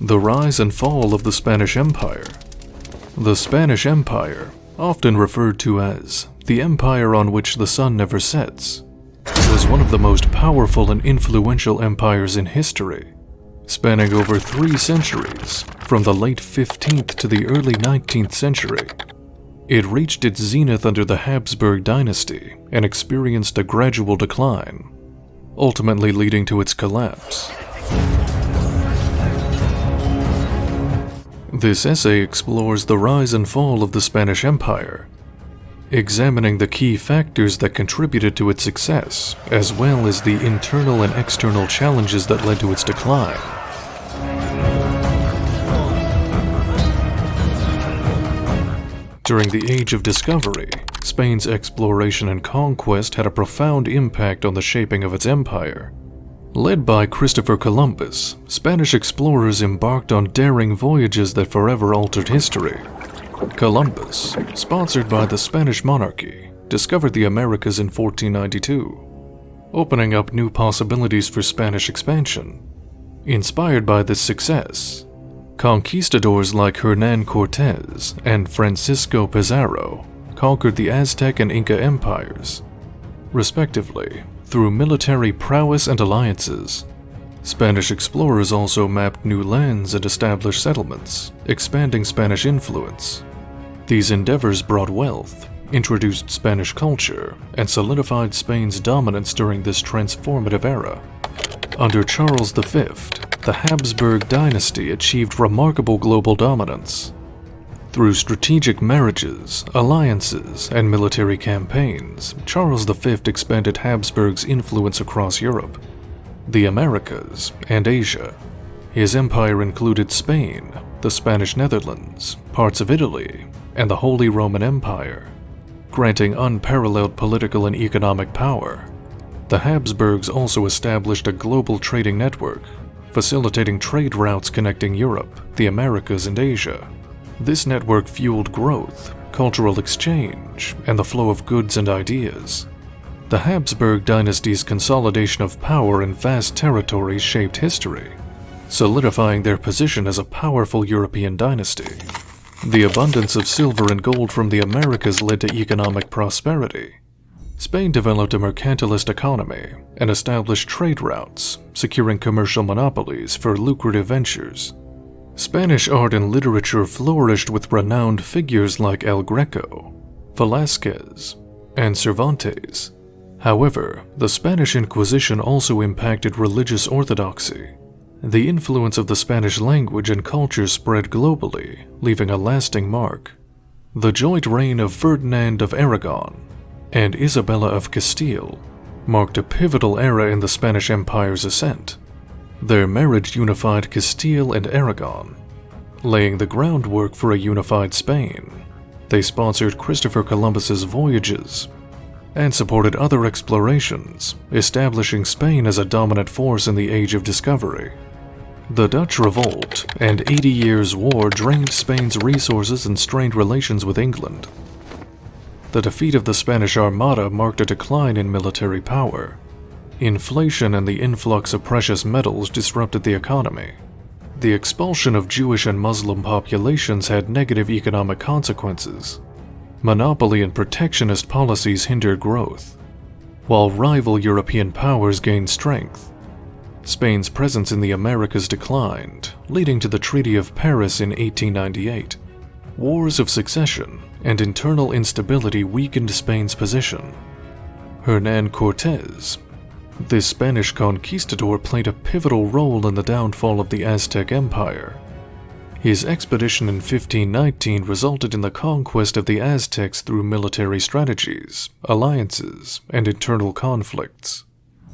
The rise and fall of the Spanish Empire. The Spanish Empire, often referred to as the empire on which the sun never sets, was one of the most powerful and influential empires in history, spanning over 3 centuries, from the late 15th to the early 19th century. It reached its zenith under the Habsburg dynasty and experienced a gradual decline, ultimately leading to its collapse. This essay explores the rise and fall of the Spanish Empire, examining the key factors that contributed to its success, as well as the internal and external challenges that led to its decline. During the Age of Discovery, Spain's exploration and conquest had a profound impact on the shaping of its empire. Led by Christopher Columbus, Spanish explorers embarked on daring voyages that forever altered history. Columbus, sponsored by the Spanish monarchy, discovered the Americas in 1492, opening up new possibilities for Spanish expansion. Inspired by this success, conquistadors like Hernán Cortés and Francisco Pizarro conquered the Aztec and Inca empires, respectively, through military prowess and alliances. Spanish explorers also mapped new lands and established settlements, expanding Spanish influence. These endeavors brought wealth, introduced Spanish culture, and solidified Spain's dominance during this transformative era. Under Charles V, the Habsburg dynasty achieved remarkable global dominance. Through strategic marriages, alliances, and military campaigns, Charles V expanded Habsburg's influence across Europe, the Americas, and Asia. His empire included Spain, the Spanish Netherlands, parts of Italy, and the Holy Roman Empire, granting unparalleled political and economic power. The Habsburgs also established a global trading network, facilitating trade routes connecting Europe, the Americas, and Asia. This network fueled growth, cultural exchange, and the flow of goods and ideas. The Habsburg dynasty's consolidation of power in vast territories shaped history, solidifying their position as a powerful European dynasty. The abundance of silver and gold from the Americas led to economic prosperity. Spain developed a mercantilist economy and established trade routes, securing commercial monopolies for lucrative ventures. Spanish art and literature flourished with renowned figures like El Greco, Velázquez, and Cervantes. However, the Spanish Inquisition also impacted religious orthodoxy. The influence of the Spanish language and culture spread globally, leaving a lasting mark. The joint reign of Ferdinand of Aragon and Isabella of Castile marked a pivotal era in the Spanish Empire's ascent. Their marriage unified Castile and Aragon, laying the groundwork for a unified Spain. They sponsored Christopher Columbus's voyages and supported other explorations, establishing Spain as a dominant force in the Age of Discovery. The Dutch Revolt and 80 Years' War drained Spain's resources and strained relations with England. The defeat of the Spanish Armada marked a decline in military power. Inflation and the influx of precious metals disrupted the economy. The expulsion of Jewish and Muslim populations had negative economic consequences. Monopoly and protectionist policies hindered growth, while rival European powers gained strength. Spain's presence in the Americas declined, leading to the Treaty of Paris in 1898. Wars of succession and internal instability weakened Spain's position. Hernán Cortés, this Spanish conquistador, played a pivotal role in the downfall of the Aztec Empire. His expedition in 1519 resulted in the conquest of the Aztecs through military strategies, alliances, and internal conflicts.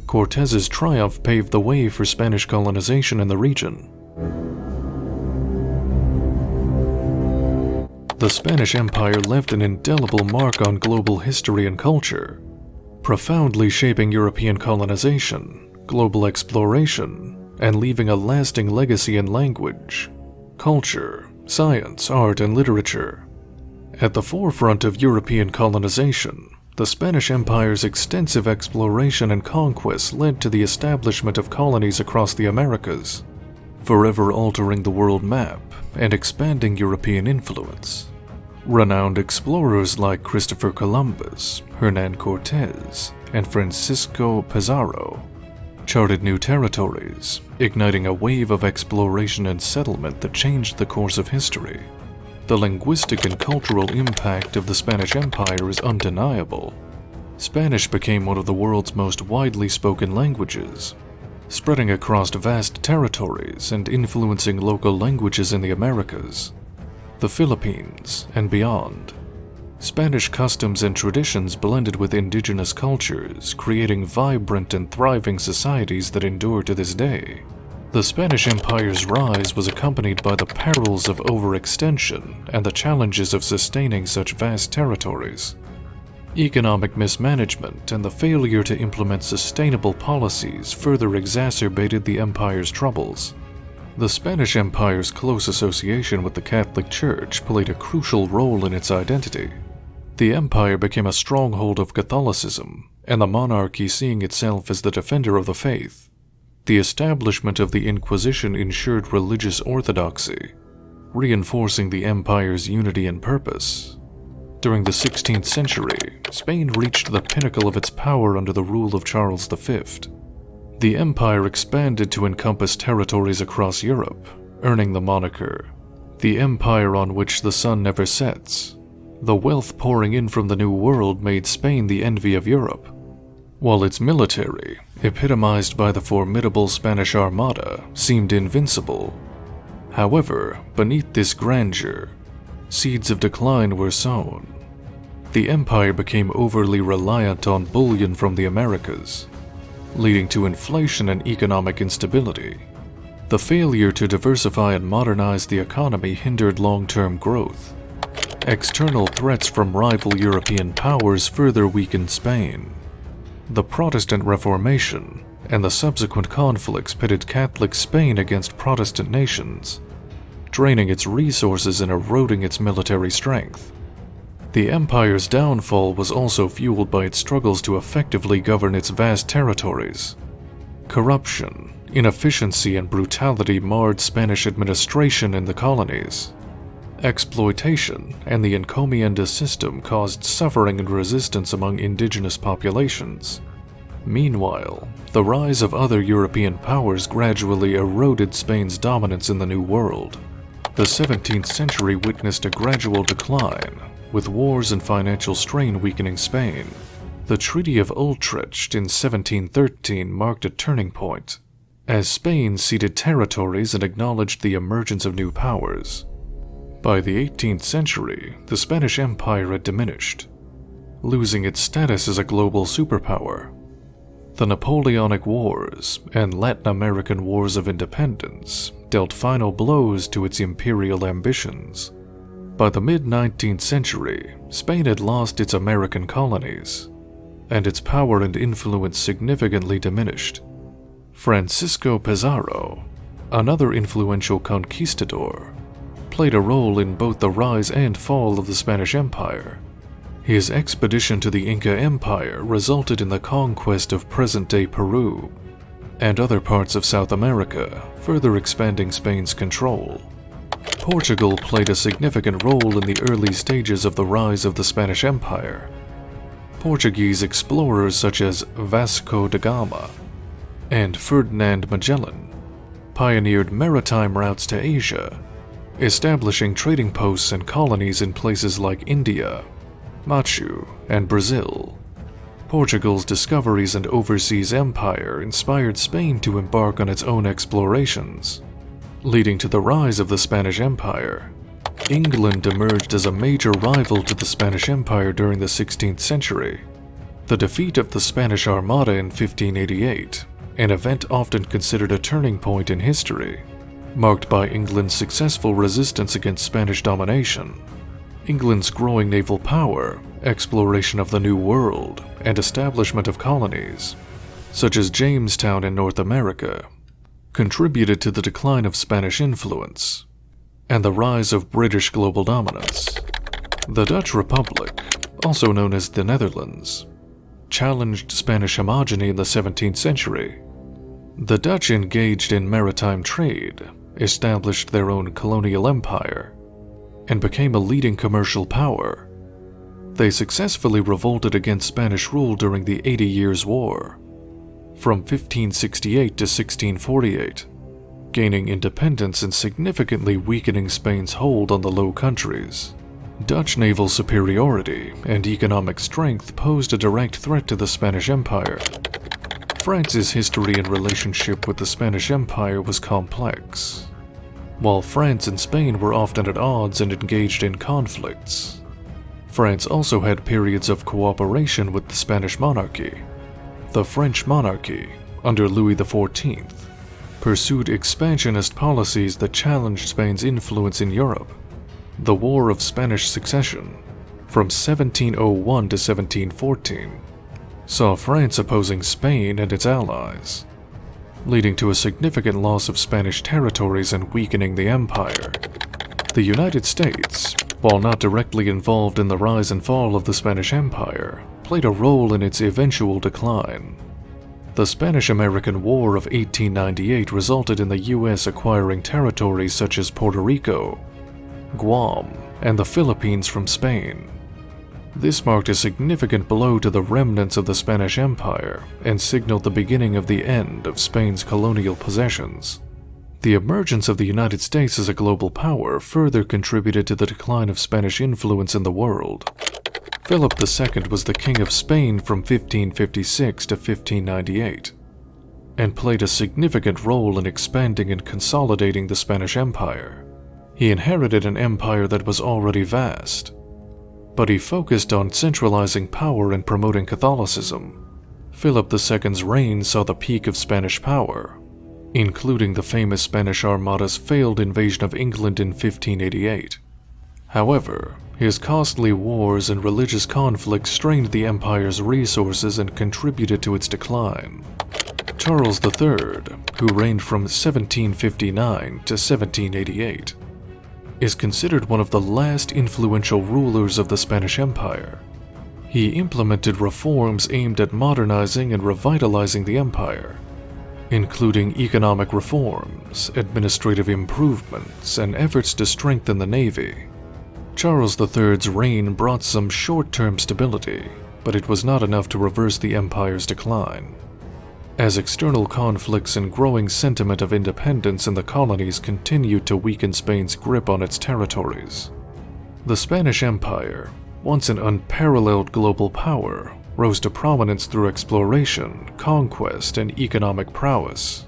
Cortés's triumph paved the way for Spanish colonization in the region. The Spanish Empire left an indelible mark on global history and culture, profoundly shaping European colonization, global exploration, and leaving a lasting legacy in language, culture, science, art, and literature. At the forefront of European colonization, the Spanish Empire's extensive exploration and conquest led to the establishment of colonies across the Americas. forever altering the world map and expanding European influence. Renowned explorers like Christopher Columbus, Hernán Cortés, and Francisco Pizarro charted new territories, igniting a wave of exploration and settlement that changed the course of history. The linguistic and cultural impact of the Spanish Empire is undeniable. Spanish became one of the world's most widely spoken languages, spreading across vast territories and influencing local languages in the Americas, the Philippines, and beyond. Spanish customs and traditions blended with indigenous cultures, creating vibrant and thriving societies that endure to this day. The Spanish Empire's rise was accompanied by the perils of overextension and the challenges of sustaining such vast territories. Economic mismanagement and the failure to implement sustainable policies further exacerbated the empire's troubles. The Spanish Empire's close association with the Catholic Church played a crucial role in its identity. The empire became a stronghold of Catholicism, and the monarchy seeing itself as the defender of the faith. The establishment of the Inquisition ensured religious orthodoxy, reinforcing the empire's unity and purpose. During the 16th century, Spain reached the pinnacle of its power under the rule of Charles V. The empire expanded to encompass territories across Europe, earning the moniker, "the empire on which the sun never sets." The wealth pouring in from the New World made Spain the envy of Europe, while its military, epitomized by the formidable Spanish Armada, seemed invincible. However, beneath this grandeur, seeds of decline were sown. The empire became overly reliant on bullion from the Americas, leading to inflation and economic instability. The failure to diversify and modernize the economy hindered long-term growth. External threats from rival European powers further weakened Spain. The Protestant Reformation and the subsequent conflicts pitted Catholic Spain against Protestant nations, draining its resources and eroding its military strength. The empire's downfall was also fueled by its struggles to effectively govern its vast territories. Corruption, inefficiency, and brutality marred Spanish administration in the colonies. Exploitation and the encomienda system caused suffering and resistance among indigenous populations. Meanwhile, the rise of other European powers gradually eroded Spain's dominance in the New World. The 17th century witnessed a gradual decline, with wars and financial strain weakening Spain. The Treaty of Utrecht in 1713 marked a turning point, as Spain ceded territories and acknowledged the emergence of new powers. By the 18th century, the Spanish Empire had diminished, losing its status as a global superpower. The Napoleonic Wars and Latin American Wars of Independence dealt final blows to its imperial ambitions. By the mid-19th century, Spain had lost its American colonies, and its power and influence significantly diminished. Francisco Pizarro, another influential conquistador, played a role in both the rise and fall of the Spanish Empire. His expedition to the Inca Empire resulted in the conquest of present-day Peru and other parts of South America, further expanding Spain's control. Portugal played a significant role in the early stages of the rise of the Spanish Empire. Portuguese explorers such as Vasco da Gama and Ferdinand Magellan pioneered maritime routes to Asia, establishing trading posts and colonies in places like India, Machu, and Brazil. Portugal's discoveries and overseas empire inspired Spain to embark on its own explorations, leading to the rise of the Spanish Empire. England emerged as a major rival to the Spanish Empire during the 16th century. The defeat of the Spanish Armada in 1588, an event often considered a turning point in history, marked by England's successful resistance against Spanish domination. England's growing naval power, exploration of the New World, and establishment of colonies, such as Jamestown in North America, contributed to the decline of Spanish influence and the rise of British global dominance. The Dutch Republic, also known as the Netherlands, challenged Spanish hegemony in the 17th century. The Dutch engaged in maritime trade, established their own colonial empire, and became a leading commercial power. They successfully revolted against Spanish rule during the 80 Years' War, from 1568 to 1648, gaining independence and significantly weakening Spain's hold on the Low Countries. Dutch naval superiority and economic strength posed a direct threat to the Spanish Empire. France's history and relationship with the Spanish Empire was complex. While France and Spain were often at odds and engaged in conflicts, France also had periods of cooperation with the Spanish monarchy. The French monarchy, under Louis XIV, pursued expansionist policies that challenged Spain's influence in Europe. The War of Spanish Succession, from 1701 to 1714, saw France opposing Spain and its allies, leading to a significant loss of Spanish territories and weakening the empire. The United States, while not directly involved in the rise and fall of the Spanish Empire, played a role in its eventual decline. The Spanish-American War of 1898 resulted in the U.S. acquiring territories such as Puerto Rico, Guam, and the Philippines from Spain. This marked a significant blow to the remnants of the Spanish Empire and signaled the beginning of the end of Spain's colonial possessions. The emergence of the United States as a global power further contributed to the decline of Spanish influence in the world. Philip II was the King of Spain from 1556 to 1598, and played a significant role in expanding and consolidating the Spanish Empire. He inherited an empire that was already vast, but he focused on centralizing power and promoting Catholicism. Philip II's reign saw the peak of Spanish power, including the famous Spanish Armada's failed invasion of England in 1588. However, his costly wars and religious conflicts strained the empire's resources and contributed to its decline. Charles III, who reigned from 1759 to 1788, is considered one of the last influential rulers of the Spanish Empire. He implemented reforms aimed at modernizing and revitalizing the empire, including economic reforms, administrative improvements, and efforts to strengthen the navy. Charles III's reign brought some short-term stability, but it was not enough to reverse the empire's decline, as external conflicts and growing sentiment of independence in the colonies continued to weaken Spain's grip on its territories. The Spanish Empire, once an unparalleled global power, rose to prominence through exploration, conquest, and economic prowess.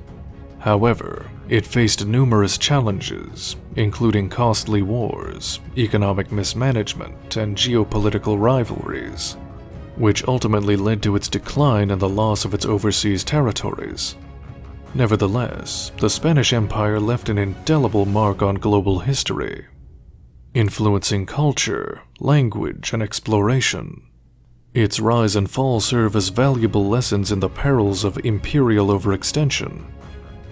However, it faced numerous challenges, including costly wars, economic mismanagement, and geopolitical rivalries, which ultimately led to its decline and the loss of its overseas territories. Nevertheless, the Spanish Empire left an indelible mark on global history, influencing culture, language, and exploration. Its rise and fall serve as valuable lessons in the perils of imperial overextension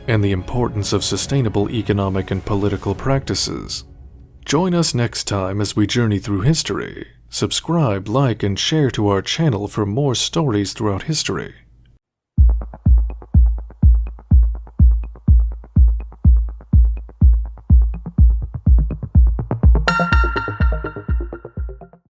and the importance of sustainable economic and political practices. Join us next time as we journey through history. Subscribe, like, and share to our channel for more stories throughout history.